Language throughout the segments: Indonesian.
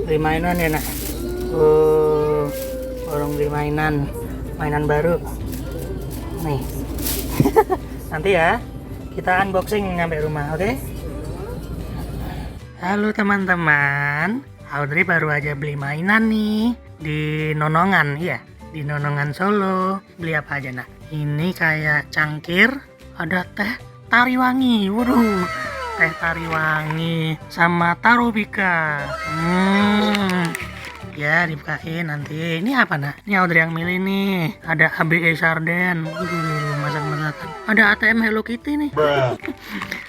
beli mainan ya nak. Oh, warung beli mainan baru nih. Nanti ya kita unboxing nyampe rumah, oke? Halo teman-teman, Audrey baru aja beli mainan nih di Nonongan, iya, di Nonongan Solo. Beli apa aja nak? Ini kayak cangkir, ada teh Tariwangi, waduh, teh Tariwangi sama Tarobika. Ya dibukain nanti. Ini apa nak? Ini Audrey yang milih nih. Ada ABE Sarden, waduh, masak-masakan. Ada ATM Hello Kitty nih.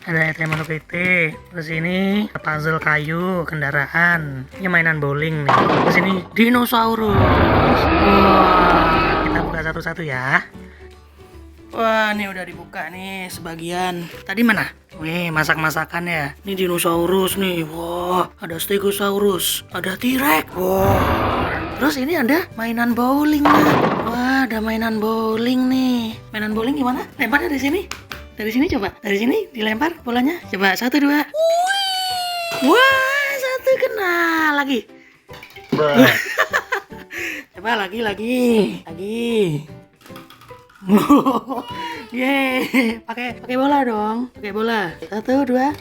Ada ATM Hello Kitty. Terus ini puzzle kayu kendaraan. Ini mainan bowling nih. Terus ini dinosaurus. Wah, kita buka satu-satu ya. Wah, ini udah dibuka nih sebagian. Tadi mana? Wih, masak-masakan ya. Ini dinosaurus nih. Wah, ada stegosaurus, ada T-Rex. Wah. Terus ini ada mainan bowling nih. Wah, ada mainan bowling nih. Mainan bowling gimana? Lempar dari sini. Dari sini coba. Dari sini dilempar bolanya. Coba 1 2. Wah, 1 kena lagi. Coba lagi. Yeay, pakai bola dong, pakai bola. 1 2.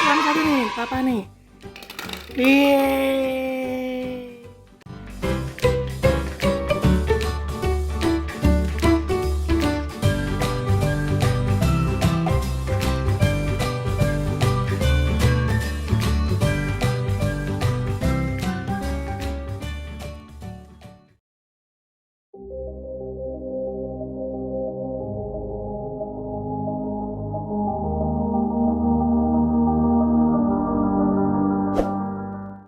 Yang satu nih, papa nih. Yeay.